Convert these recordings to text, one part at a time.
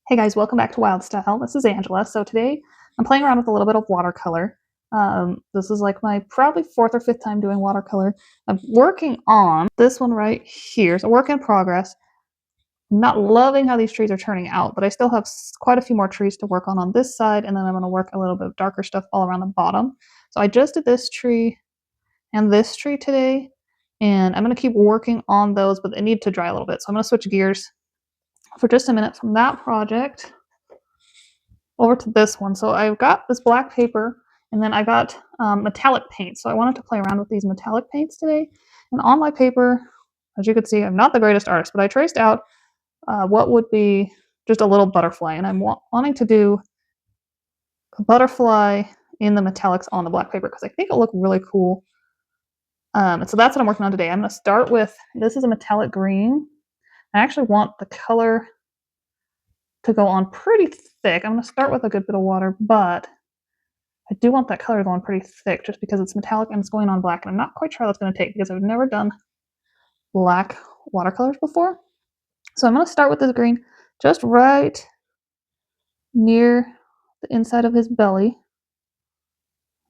Hey guys, welcome back to Wild Style. This is Angela. So today I'm playing around with a little bit of watercolor. This is like my probably fourth or fifth time doing watercolor. I'm working on this one right here. It's a work in progress. I'm not loving how these trees are turning out, but I still have quite a few more trees to work on this side, and then I'm going to work a little bit of darker stuff all around the bottom. So I just did this tree and this tree today, and I'm going to keep working on those, but they need to dry a little bit. So I'm going to switch gears for just a minute from that project over to this one. So I've got this black paper, and then I got metallic paint. So I wanted to play around with these metallic paints today. And on my paper, as you can see, I'm not the greatest artist, but I traced out what would be just a little butterfly. And I'm wanting to do a butterfly in the metallics on the black paper because I think it'll look really cool. And so that's what I'm working on today. I'm going to start with, this is a metallic green. I actually want the color to go on pretty thick. I'm going to start with a good bit of water, but I do want that color going pretty thick just because it's metallic and it's going on black, and I'm not quite sure how that's going to take because I've never done black watercolors before. So I'm going to start with this green just right near the inside of his belly.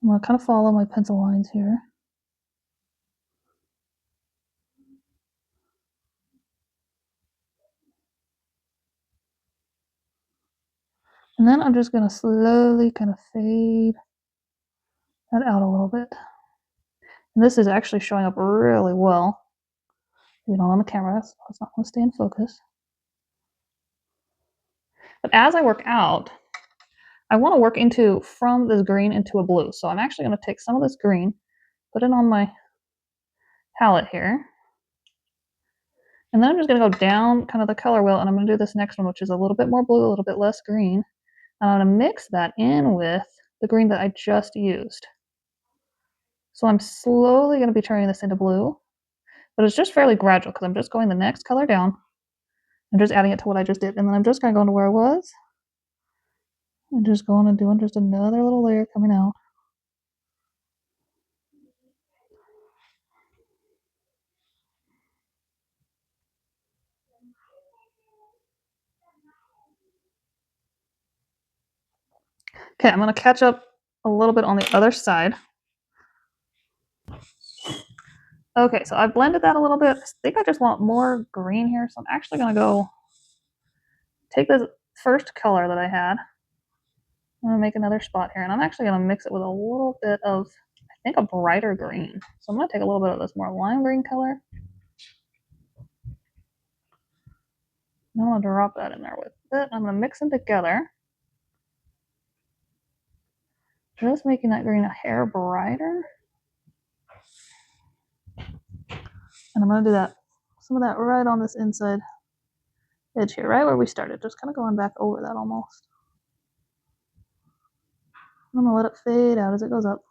I'm going to kind of follow my pencil lines here. And then I'm just going to slowly kind of fade that out a little bit. And this is actually showing up really well. On the camera, so it's not going to stay in focus. But as I work out, I want to work from this green into a blue. So I'm actually going to take some of this green, put it on my palette here. And then I'm just going to go down kind of the color wheel, and I'm going to do this next one, which is a little bit more blue, a little bit less green. And I'm going to mix that in with the green that I just used. So I'm slowly going to be turning this into blue, but it's just fairly gradual because I'm just going the next color down. I'm just adding it to what I just did, and then I'm just going to go into where I was and just going and doing just another little layer coming out. Okay, I'm going to catch up a little bit on the other side. Okay, so I've blended that a little bit. I think I just want more green here, so I'm actually going to go take this first color that I had. I'm going to make another spot here, and I'm actually going to mix it with a little bit of, I think, a brighter green. So I'm going to take a little bit of this more lime green color. And I'm going to drop that in there with it. I'm going to mix them together. Just making that green a hair brighter. And I'm going to do that, some of that right on this inside edge here, right where we started. Just kind of going back over that almost. I'm going to let it fade out as it goes up.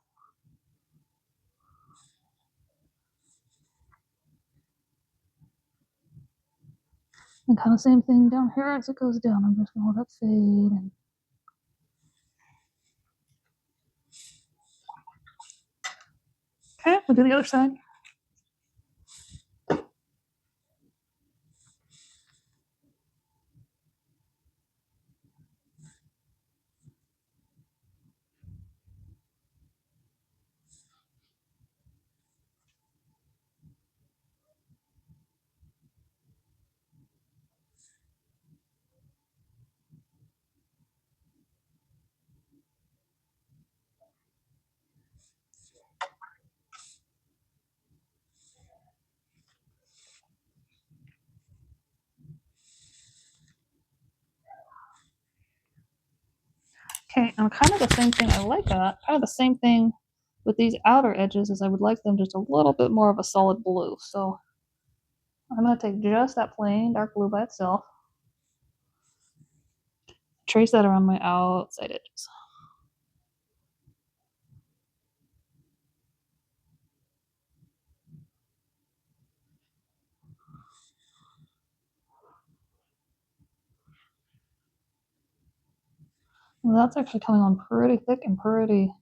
And kind of same thing down here as it goes down. I'm just going to let it fade. And okay, we'll do the other side. Okay, and kind of the same thing, I like that. Kind of the same thing with these outer edges is I would like them just a little bit more of a solid blue. So I'm going to take just that plain dark blue by itself. Trace that around my outside edges. Well, that's actually coming on pretty thick and pretty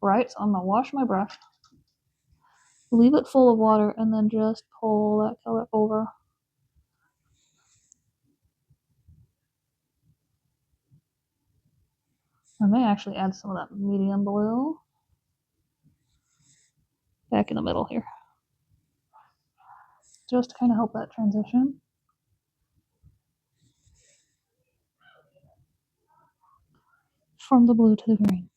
bright, so I'm going to wash my brush, leave it full of water, and then just pull that color over. I may actually add some of that medium blue back in the middle here, just to kind of help that transition from the blue to the green.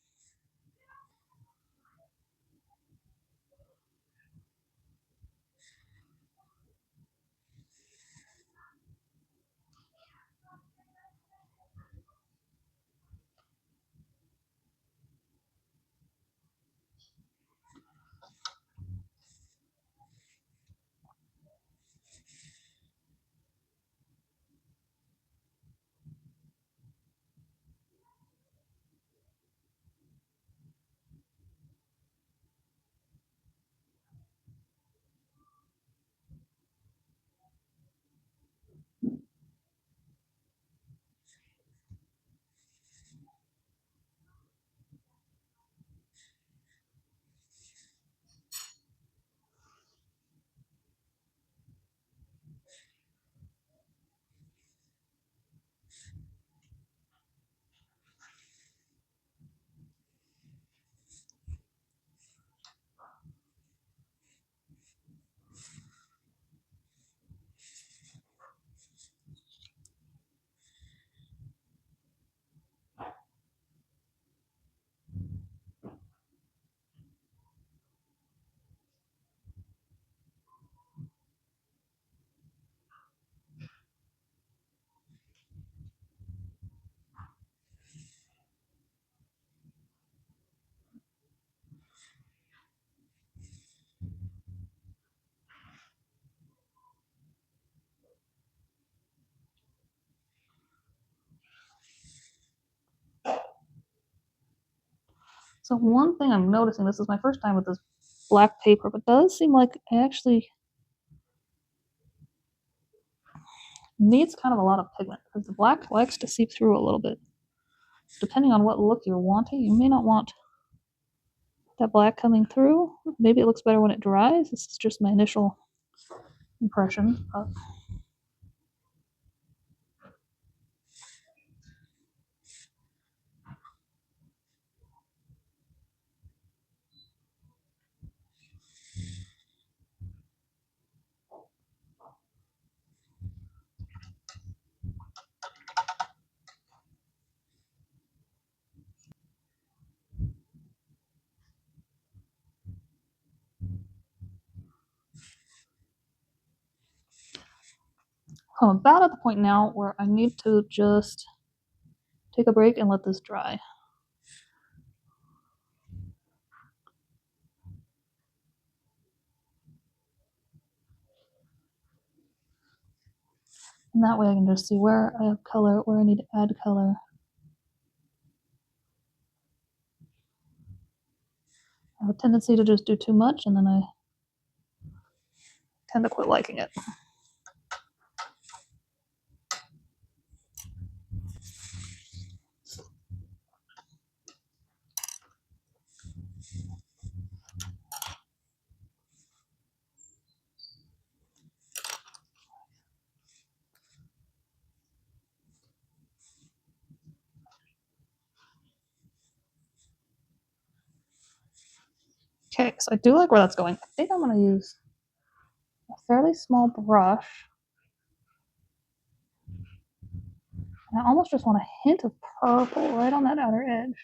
So one thing I'm noticing, this is my first time with this black paper, but it does seem like it actually needs kind of a lot of pigment because the black likes to seep through a little bit. Depending on what look you're wanting, you may not want that black coming through. Maybe it looks better when it dries. This is just my initial impression. I'm about at the point now where I need to just take a break and let this dry. And that way I can just see where I have color, where I need to add color. I have a tendency to just do too much and then I tend to quit liking it. Okay, so I do like where that's going. I think I'm going to use a fairly small brush. And I almost just want a hint of purple right on that outer edge.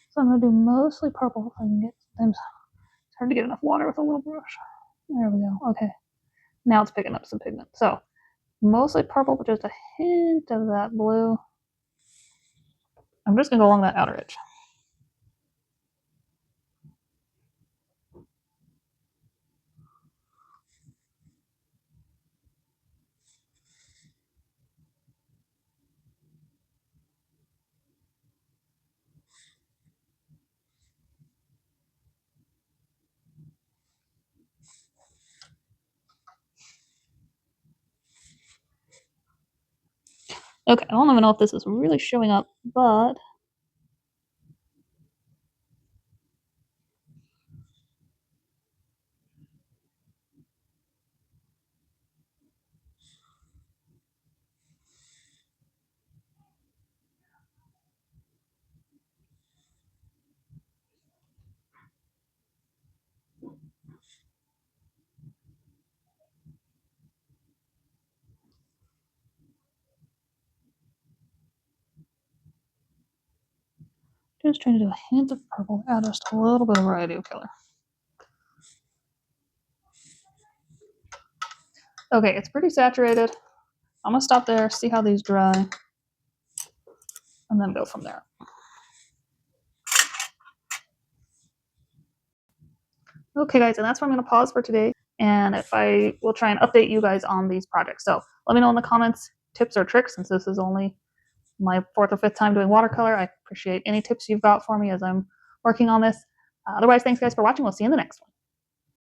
So I'm going to do mostly purple if I can get, sometimes it's hard to get enough water with a little brush. There we go. Okay. Now it's picking up some pigment. So mostly purple, but just a hint of that blue. I'm just going to go along that outer edge. Okay, I don't even know if this is really showing up, but Just trying to do a hint of purple, add just a little bit of variety of color. Okay, it's pretty saturated. I'm gonna stop there, see how these dry, and then go from there. Okay, guys, and that's where I'm gonna pause for today. And if I will try and update you guys on these projects. So let me know in the comments tips or tricks, since this is only my fourth or fifth time doing watercolor. I appreciate any tips you've got for me as I'm working on this. Otherwise, thanks guys for watching. We'll see you in the next one.